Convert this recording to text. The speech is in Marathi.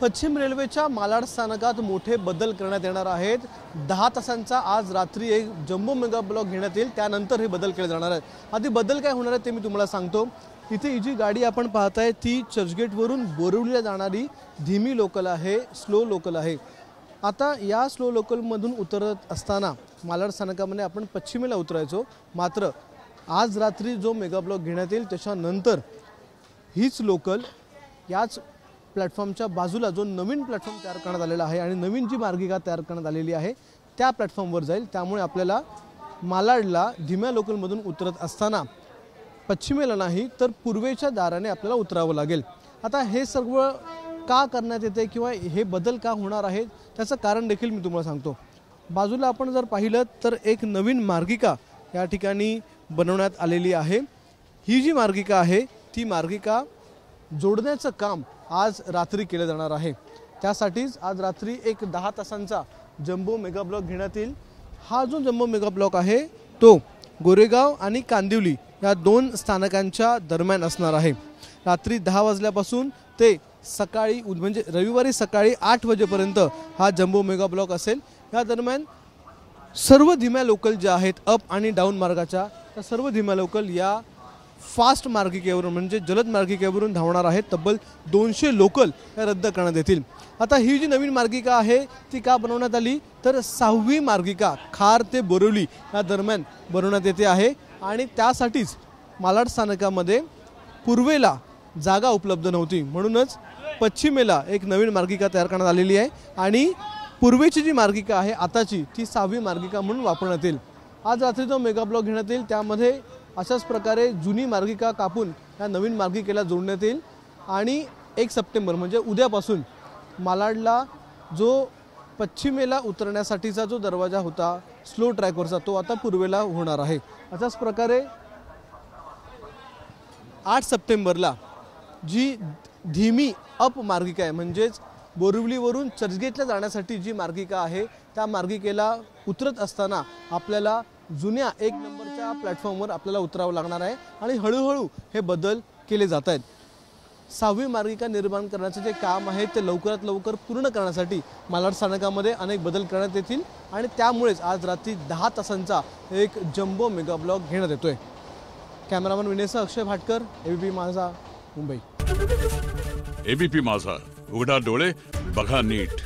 पश्चिम रेल्वेच्या मालाड स्थानकात मोठे बदल करण्यात येणार आहेत। 10 तासांचा आज रात्री एक जम्बो मेगा ब्लॉक घेण्यात येईल, त्यानंतर हे बदल केले जाणार आहेत। आधी बदल काय होणार आहे ते मी तुम्हाला सांगतो। इथे ही जी गाडी आपण पाहताय ती चर्चगेट वरून बोरिवलीला जाणारी धीमी लोकल आहे, स्लो लोकल आहे। आता या स्लो लोकल मधून उतरत असताना मालाड स्थानकामध्ये आपण पश्चिमेला उतरायचो, मात्र आज रात्री जो मेगा ब्लॉक घेण्यात येईल त्याच्यानंतर हीच लोकल याच प्लॅटफॉर्मच्या बाजूला जो नवीन प्लॅटफॉर्म तयार करण्यात आलेला आहे आणि नवीन जी मार्गिका तयार करण्यात आलेली आहे त्या प्लॅटफॉर्मवर जाईल। त्यामुळे आपल्याला मालाडला धीम्या लोकलमधून उतरत असताना पश्चिमेला नाही तर पूर्वेच्या दाराने आपल्याला उतरावं लागेल। आता हे सर्व का करण्यात येते किंवा हे बदल का होणार आहे त्याचं कारण देखील मी तुम्हाला सांगतो। बाजूला आपण जर पाहिलं तर एक नवीन मार्गिका या ठिकाणी बनवण्यात आलेली आहे। ही जी मार्गिका आहे ती मार्गिका जोडण्याचं काम आज रात्री केलं जाणार आहे। त्यासाठीच आज रात्री एक 10 तासांचा जम्बो मेगा ब्लॉक घेण्यात येईल। हा जो जम्बो मेगा ब्लॉक आहे तो गोरेगाव आणि कांदिवली या 2 स्थानकांच्या दरम्यान असणार आहे। रात्री 10 वाजल्यापासून ते सकाळी म्हणजे रविवारी सकाळी 8 वाजेपर्यंत हा जम्बो मेगा ब्लॉक असेल। या दरम्यान सर्व धीम्या लोकल ज्या आहेत अप आणि डाऊन मार्गाच्या त्या सर्व धीम्या लोकल या फास्ट मार्गिकेवरून म्हणजे जलद मार्गिकेवरून धावणार आहेत। तब्बल 200 लोकल या रद्द करण्यात येतील। आता ही जी नवीन मार्गिका आहे ती का बनवण्यात आली तर 6वी मार्गिका खार ते बोरिवली या दरम्यान बनवण्यात येते आहे आणि त्यासाठीच मालाड स्थानकामध्ये पूर्वेला जागा उपलब्ध नव्हती, म्हणूनच पश्चिमेला एक नवीन मार्गिका तयार करण्यात आलेली आहे आणि पूर्वेची जी मार्गिका आहे आताची ती 6वी मार्गिका म्हणून वापरण्यात येईल। आज रात्री जो मेगा ब्लॉक घेण्यात येईल त्यामध्ये अशाच प्रकारे जुनी मार्गिका कापून या नवीन मार्गिकेला जोडण्यात येईल आणि 1 सप्टेंबर म्हणजे उद्यापासून मालाडला जो पश्चिमेला उतरण्यासाठीचा जो दरवाजा होता स्लो ट्रॅकवरचा तो आता पूर्वेला होणार आहे। अशाच प्रकारे 8 सप्टेंबरला जी धीमी अप मार्गिका आहे म्हणजेच बोरिवलीवरून चर्चगेटला जाण्यासाठी जी मार्गिका आहे त्या मार्गिकेला उतरत असताना आपल्याला जुन्या 1 नंबरच्या प्लॅटफॉर्मवर आपल्याला उतरावं लागणार आहे आणि हळूहळू हे बदल केले जात आहेत। 6वी मार्गिका निर्माण करण्याचे जे काम आहे ते लवकरात लवकर पूर्ण करण्यासाठी मालाड स्थानकामध्ये अनेक बदल करण्यात येतील आणि त्यामुळेच आज रात्री 10 तासांचा एक जम्बो मेगा ब्लॉक घेण्यात येतोय। कॅमेरामन विनेसह अक्षय भाटकर, एबीपी माझा, मुंबई। एबीपी माझा, उघडा डोळे बघा नीट।